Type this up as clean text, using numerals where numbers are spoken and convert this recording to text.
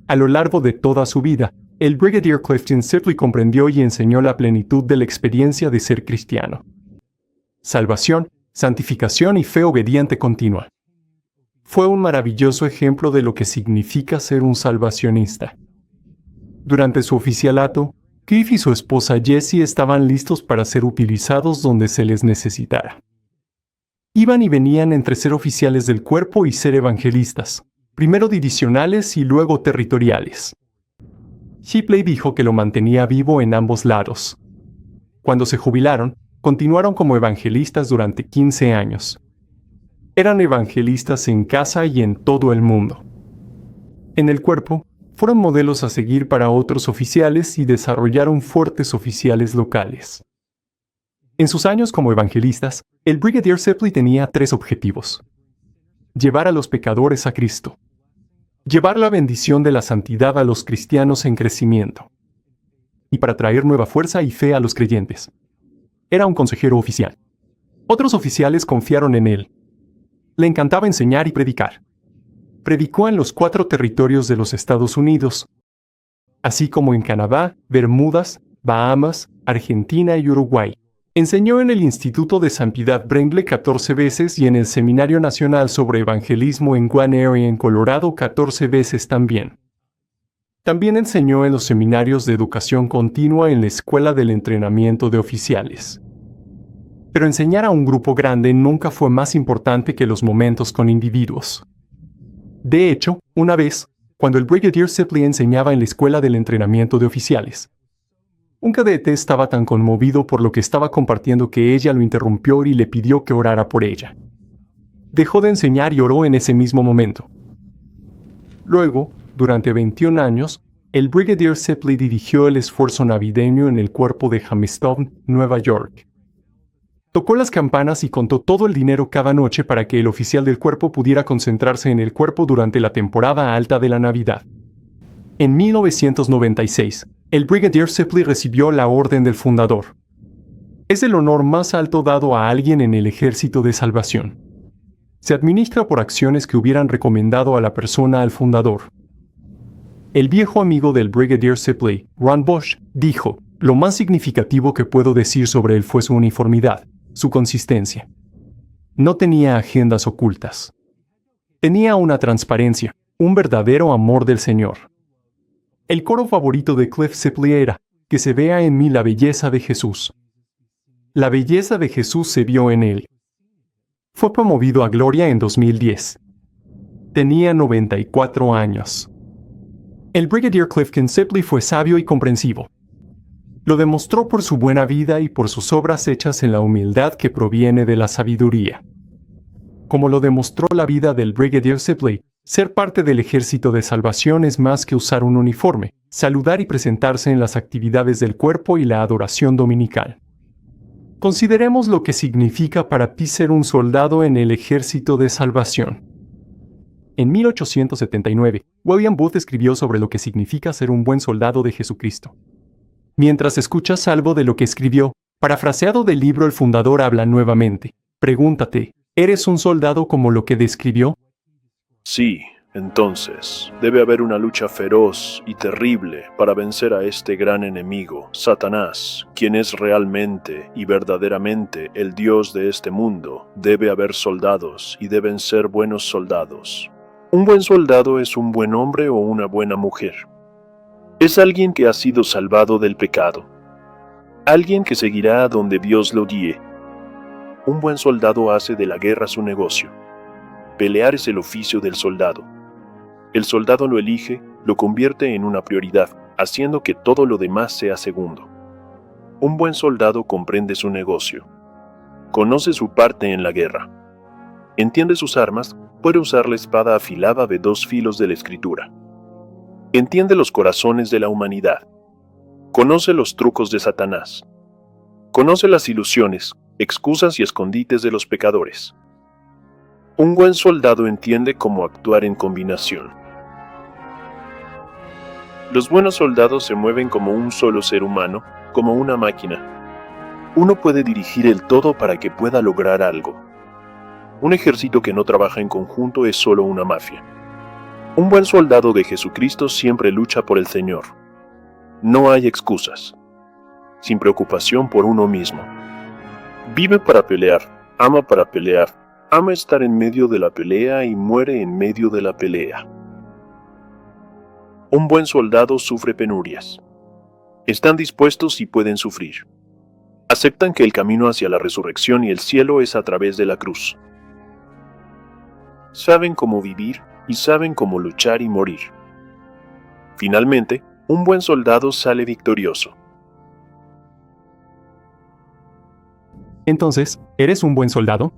A lo largo de toda su vida, el Brigadier Clifton Sibley comprendió y enseñó la plenitud de la experiencia de ser cristiano. Salvación, santificación y fe obediente continua. Fue un maravilloso ejemplo de lo que significa ser un salvacionista. Durante su oficialato, Cliff y su esposa Jessie estaban listos para ser utilizados donde se les necesitara. Iban y venían entre ser oficiales del cuerpo y ser evangelistas, primero divisionales y luego territoriales. Shipley dijo que lo mantenía vivo en ambos lados. Cuando se jubilaron, continuaron como evangelistas durante 15 años. Eran evangelistas en casa y en todo el mundo. En el cuerpo, fueron modelos a seguir para otros oficiales y desarrollaron fuertes oficiales locales. En sus años como evangelistas, el Brigadier Sibley tenía 3 objetivos: llevar a los pecadores a Cristo, llevar la bendición de la santidad a los cristianos en crecimiento, y para traer nueva fuerza y fe a los creyentes. Era un consejero oficial. Otros oficiales confiaron en él. Le encantaba enseñar y predicar. Predicó en los 4 territorios de los Estados Unidos, así como en Canadá, Bermudas, Bahamas, Argentina y Uruguay. Enseñó en el Instituto de San Piedad Brengle 14 veces y en el Seminario Nacional sobre Evangelismo en Guan Area en Colorado 14 veces también. También enseñó en los seminarios de educación continua en la Escuela del Entrenamiento de Oficiales. Pero enseñar a un grupo grande nunca fue más importante que los momentos con individuos. De hecho, una vez, cuando el Brigadier Sibley enseñaba en la Escuela del Entrenamiento de Oficiales, un cadete estaba tan conmovido por lo que estaba compartiendo que ella lo interrumpió y le pidió que orara por ella. Dejó de enseñar y oró en ese mismo momento. Luego, durante 21 años, el Brigadier Sibley dirigió el esfuerzo navideño en el cuerpo de Jamestown, Nueva York. Tocó las campanas y contó todo el dinero cada noche para que el oficial del cuerpo pudiera concentrarse en el cuerpo durante la temporada alta de la Navidad. En 1996, el Brigadier Sibley recibió la Orden del Fundador. Es el honor más alto dado a alguien en el Ejército de Salvación. Se administra por acciones que hubieran recomendado a la persona al fundador. El viejo amigo del Brigadier Sibley, Ron Bosch, dijo: "Lo más significativo que puedo decir sobre él fue su uniformidad, su consistencia. No tenía agendas ocultas. Tenía una transparencia, un verdadero amor del Señor". El coro favorito de Cliff Sibley era: "Que se vea en mí la belleza de Jesús". La belleza de Jesús se vio en él. Fue promovido a gloria en 2010. Tenía 94 años. El Brigadier Clifton Sibley fue sabio y comprensivo. Lo demostró por su buena vida y por sus obras hechas en la humildad que proviene de la sabiduría. Como lo demostró la vida del Brigadier Sibley, ser parte del Ejército de Salvación es más que usar un uniforme, saludar y presentarse en las actividades del cuerpo y la adoración dominical. Consideremos lo que significa para ti ser un soldado en el Ejército de Salvación. En 1879, William Booth escribió sobre lo que significa ser un buen soldado de Jesucristo. Mientras escuchas algo de lo que escribió, parafraseado del libro El Fundador habla nuevamente. Pregúntate, ¿eres un soldado como lo que describió? Sí, entonces, debe haber una lucha feroz y terrible para vencer a este gran enemigo, Satanás, quien es realmente y verdaderamente el Dios de este mundo. Debe haber soldados y deben ser buenos soldados. Un buen soldado es un buen hombre o una buena mujer. Es alguien que ha sido salvado del pecado. Alguien que seguirá a donde Dios lo guíe. Un buen soldado hace de la guerra su negocio. Pelear es el oficio del soldado. El soldado lo elige, lo convierte en una prioridad, haciendo que todo lo demás sea segundo. Un buen soldado comprende su negocio. Conoce su parte en la guerra. Entiende sus armas, puede usar la espada afilada de 2 filos de la Escritura. Entiende los corazones de la humanidad. Conoce los trucos de Satanás. Conoce las ilusiones, excusas y escondites de los pecadores. Un buen soldado entiende cómo actuar en combinación. Los buenos soldados se mueven como un solo ser humano, como una máquina. Uno puede dirigir el todo para que pueda lograr algo. Un ejército que no trabaja en conjunto es solo una mafia. Un buen soldado de Jesucristo siempre lucha por el Señor. No hay excusas. Sin preocupación por uno mismo. Vive para pelear, ama estar en medio de la pelea y muere en medio de la pelea. Un buen soldado sufre penurias. Están dispuestos y pueden sufrir. Aceptan que el camino hacia la resurrección y el cielo es a través de la cruz. Saben cómo vivir y saben cómo luchar y morir. Finalmente, un buen soldado sale victorioso. Entonces, ¿eres un buen soldado?